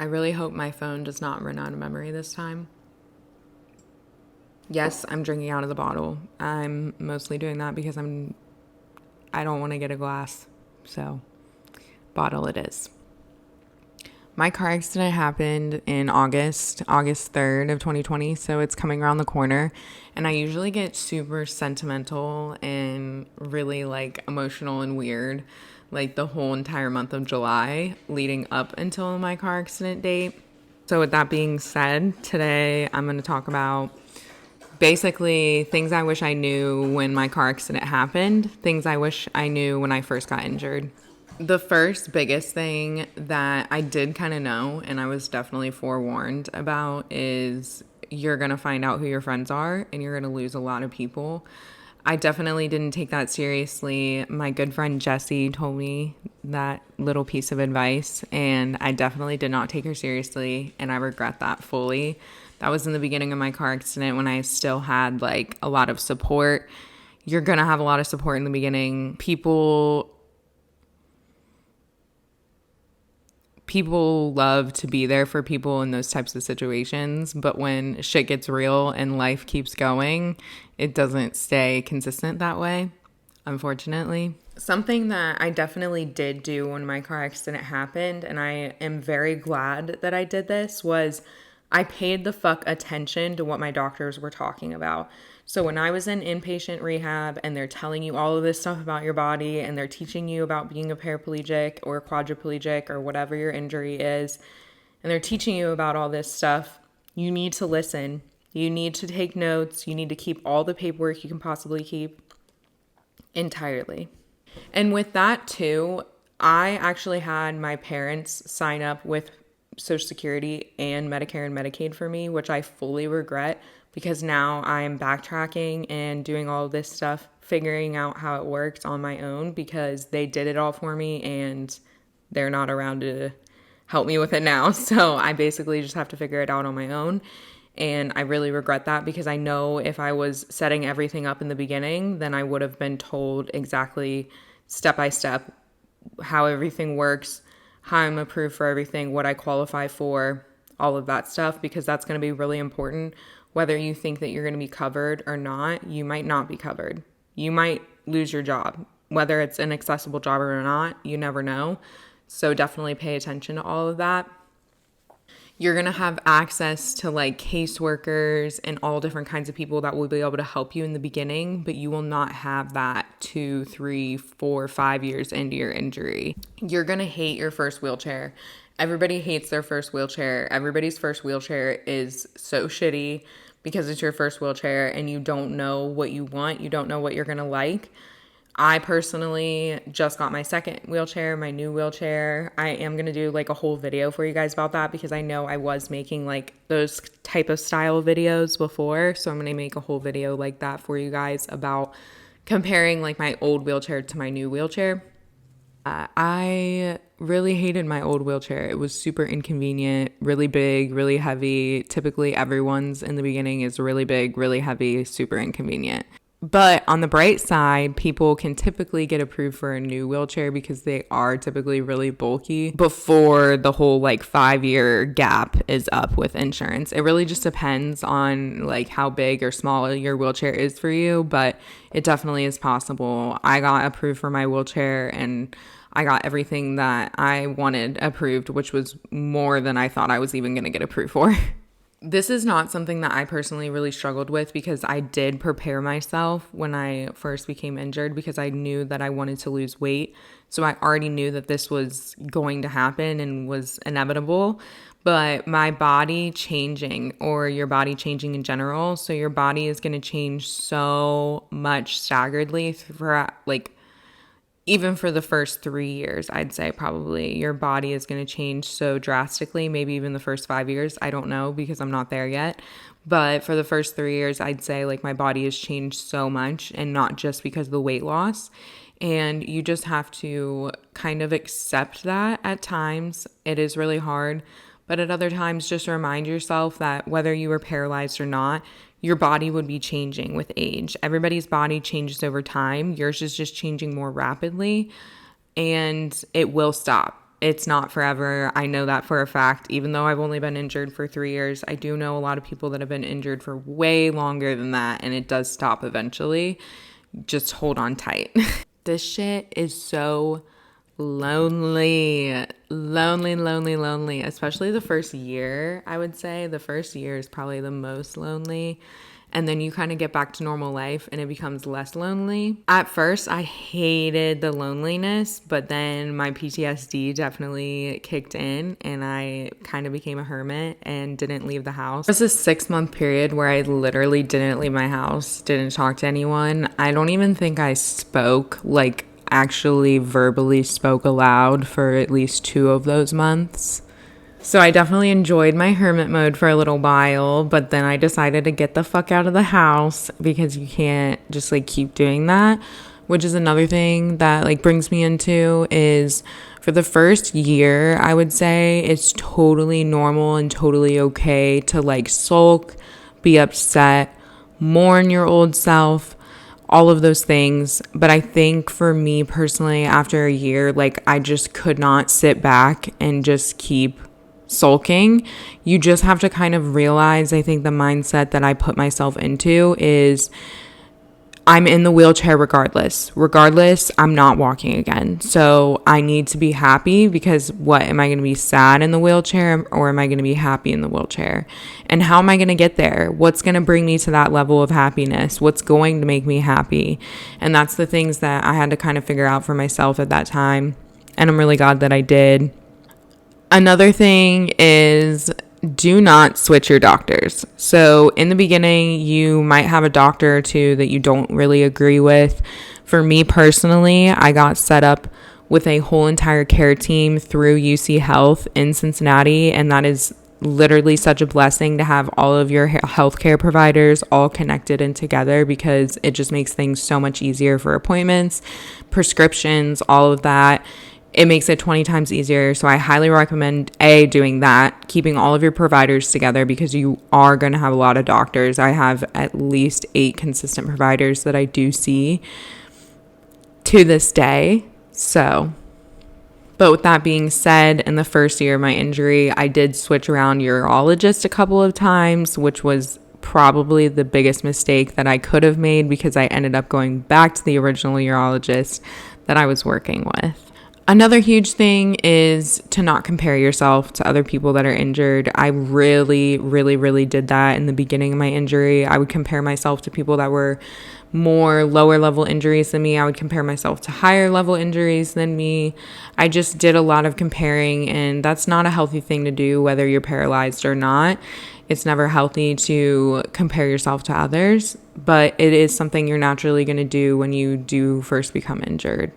I really hope my phone does not run out of memory this time. Yes, I'm drinking out of the bottle. I'm mostly doing that because I don't want to get a glass. So, bottle it is. My car accident happened in August 3rd of 2020, so it's coming around the corner. And I usually get super sentimental and really like emotional and weird like the whole entire month of July leading up until my car accident date. So with that being said, today I'm going to talk about basically things I wish I knew when my car accident happened, things I wish I knew when I first got injured. The first biggest thing that I did kind of know, and I was definitely forewarned about, is you're going to find out who your friends are and you're going to lose a lot of people. I definitely didn't take that seriously. My good friend Jessie told me that little piece of advice, and I definitely did not take her seriously, and I regret that fully. That was in the beginning of my car accident when I still had like a lot of support. You're going to have a lot of support in the beginning. People love to be there for people in those types of situations, but when shit gets real and life keeps going, it doesn't stay consistent that way, unfortunately. Something that I definitely did do when my car accident happened, and I am very glad that I did this, was I paid the fuck attention to what my doctors were talking about. So when I was in inpatient rehab and they're telling you all of this stuff about your body and they're teaching you about being a paraplegic or quadriplegic or whatever your injury is, and they're teaching you about all this stuff, you need to listen. You need to take notes. You need to keep all the paperwork you can possibly keep entirely. And with that too, I actually had my parents sign up with Social Security and Medicare and Medicaid for me, which I fully regret because now I'm backtracking and doing all of this stuff, figuring out how it works on my own because they did it all for me and they're not around to help me with it now. So I basically just have to figure it out on my own. And I really regret that because I know if I was setting everything up in the beginning, then I would have been told exactly step by step how everything works, how I'm approved for everything, what I qualify for, all of that stuff, because that's going to be really important. Whether you think that you're going to be covered or not, you might not be covered. You might lose your job. Whether it's an accessible job or not, you never know. So definitely pay attention to all of that. You're going to have access to like caseworkers and all different kinds of people that will be able to help you in the beginning, but you will not have that 2, 3, 4, 5 years into your injury. You're going to hate your first wheelchair. Everybody hates their first wheelchair. Everybody's first wheelchair is so shitty because it's your first wheelchair and you don't know what you want. You don't know what you're going to like. I personally just got my second wheelchair, my new wheelchair. I am going to do like a whole video for you guys about that because I know I was making like those type of style videos before. So I'm going to make a whole video like that for you guys about comparing like my old wheelchair to my new wheelchair. I really hated my old wheelchair. It was super inconvenient, really big, really heavy. Typically everyone's in the beginning is really big, really heavy, super inconvenient. But on the bright side, people can typically get approved for a new wheelchair because they are typically really bulky before the whole like 5-year gap is up with insurance. It really just depends on like how big or small your wheelchair is for you, but it definitely is possible. I got approved for my wheelchair and I got everything that I wanted approved, which was more than I thought I was even going to get approved for. This is not something that I personally really struggled with because I did prepare myself when I first became injured because I knew that I wanted to lose weight. So I already knew that this was going to happen and was inevitable. But my body changing, or your body changing in general, so your body is going to change so much staggeredly for like even for the first 3 years, I'd say probably your body is going to change so drastically, maybe even the first 5 years. I don't know because I'm not there yet. But for the first 3 years, I'd say like my body has changed so much, and not just because of the weight loss. And you just have to kind of accept that at times. It is really hard. But at other times, just remind yourself that whether you were paralyzed or not, your body would be changing with age. Everybody's body changes over time. Yours is just changing more rapidly, and it will stop. It's not forever. I know that for a fact. Even though I've only been injured for 3 years, I do know a lot of people that have been injured for way longer than that, and it does stop eventually. Just hold on tight. This shit is so lonely. Lonely. Especially the first year, I would say. The first year is probably the most lonely. And then you kind of get back to normal life and it becomes less lonely. At first, I hated the loneliness, but then my PTSD definitely kicked in and I kind of became a hermit and didn't leave the house. There was a 6-month period where I literally didn't leave my house, didn't talk to anyone. I don't even think I spoke, like actually verbally spoke aloud for at least 2 of those months. So I definitely enjoyed my hermit mode for a little while, but then I decided to get the fuck out of the house because you can't just like keep doing that, which is another thing that like brings me into is for the first year, I would say it's totally normal and totally okay to like sulk, be upset, mourn your old self, all of those things. But I think for me personally, after a year, like I just could not sit back and just keep sulking. You just have to kind of realize, I think the mindset that I put myself into is I'm in the wheelchair regardless, I'm not walking again. So I need to be happy because what am I going to be sad in the wheelchair or am I going to be happy in the wheelchair? And how am I going to get there? What's going to bring me to that level of happiness? What's going to make me happy? And that's the things that I had to kind of figure out for myself at that time. And I'm really glad that I did. Another thing is do not switch your doctors. So in the beginning, you might have a doctor or two that you don't really agree with. For me personally, I got set up with a whole entire care team through UC Health in Cincinnati, and that is literally such a blessing to have all of your healthcare providers all connected and together because it just makes things so much easier for appointments, prescriptions, all of that. It makes it 20 times easier. So I highly recommend doing that, keeping all of your providers together because you are going to have a lot of doctors. I have at least 8 consistent providers that I do see to this day. But with that being said, in the first year of my injury, I did switch around urologist a couple of times, which was probably the biggest mistake that I could have made because I ended up going back to the original urologist that I was working with. Another huge thing is to not compare yourself to other people that are injured. I really did that in the beginning of my injury. I would compare myself to people that were more lower level injuries than me. I would compare myself to higher level injuries than me. I just did a lot of comparing, and that's not a healthy thing to do, whether you're paralyzed or not. It's never healthy to compare yourself to others, but it is something you're naturally going to do when you do first become injured.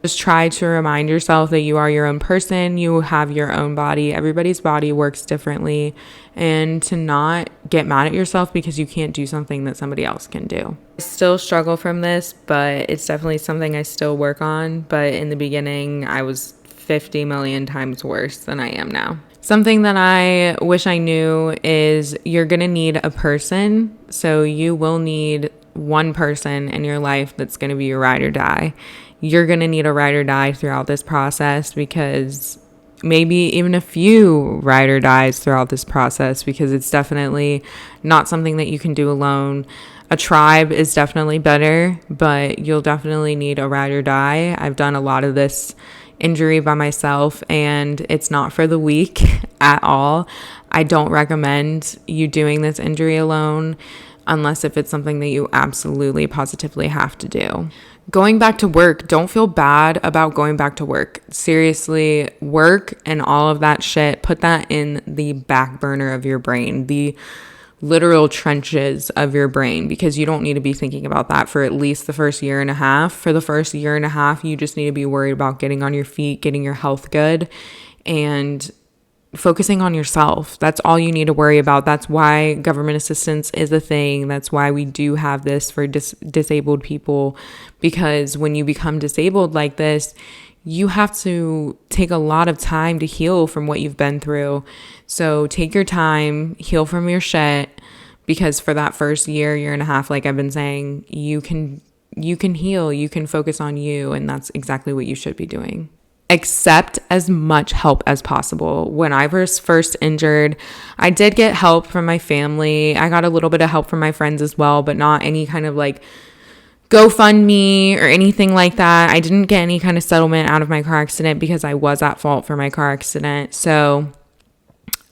Just try to remind yourself that you are your own person. You have your own body. Everybody's body works differently. And to not get mad at yourself because you can't do something that somebody else can do. I still struggle from this, but it's definitely something I still work on. But in the beginning, I was 50 million times worse than I am now. Something that I wish I knew is you're going to need a person. So you will need one person in your life that's going to be your ride or die. You're going to need a ride or die throughout this process because maybe even a few ride or dies throughout this process because it's definitely not something that you can do alone. A tribe is definitely better, but you'll definitely need a ride or die. I've done a lot of this injury by myself and it's not for the weak at all. I don't recommend you doing this injury alone unless if it's something that you absolutely positively have to do. Going back to work, don't feel bad about going back to work. Seriously, work and all of that shit, put that in the back burner of your brain, the literal trenches of your brain, because you don't need to be thinking about that for at least the first year and a half. For the first year and a half, you just need to be worried about getting on your feet, getting your health good, and focusing on yourself. That's all you need to worry about. That's why government assistance is a thing. That's why we do have this for disabled people, because when you become disabled like this, you have to take a lot of time to heal from what you've been through. So take your time, heal from your shit, because for that first year and a half, like I've been saying, you can heal, you can focus on you, and that's exactly what you should be doing. accept as much help as possible. When I was first injured, I did get help from my family. I got a little bit of help from my friends as well, but not any kind of like GoFundMe or anything like that. I didn't get any kind of settlement out of my car accident because I was at fault for my car accident. So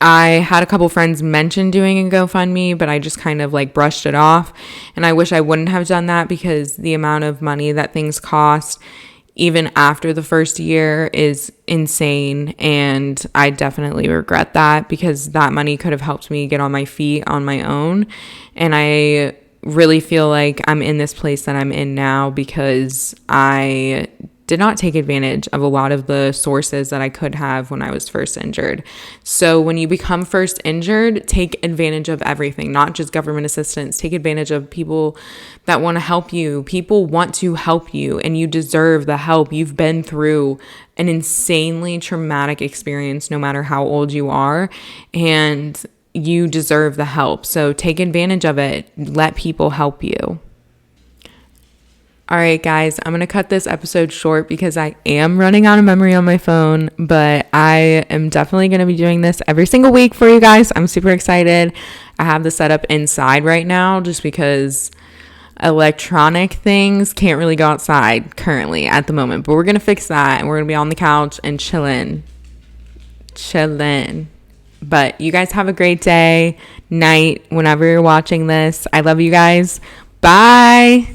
I had a couple friends mention doing a GoFundMe, but I just kind of like brushed it off. And I wish I wouldn't have done that because the amount of money that things cost, even after the first year, is insane. And I definitely regret that because that money could have helped me get on my feet on my own. And I really feel like I'm in this place that I'm in now because I did not take advantage of a lot of the sources that I could have when I was first injured. So when you become first injured, take advantage of everything, not just government assistance. Take advantage of people that want to help you. People want to help you and you deserve the help. You've been through an insanely traumatic experience, no matter how old you are, and you deserve the help. So take advantage of it. Let people help you. All right, guys, I'm going to cut this episode short because I am running out of memory on my phone, but I am definitely going to be doing this every single week for you guys. I'm super excited. I have the setup inside right now just because electronic things can't really go outside currently at the moment, but we're going to fix that and we're going to be on the couch and chilling. But you guys have a great day, night, whenever you're watching this. I love you guys. Bye.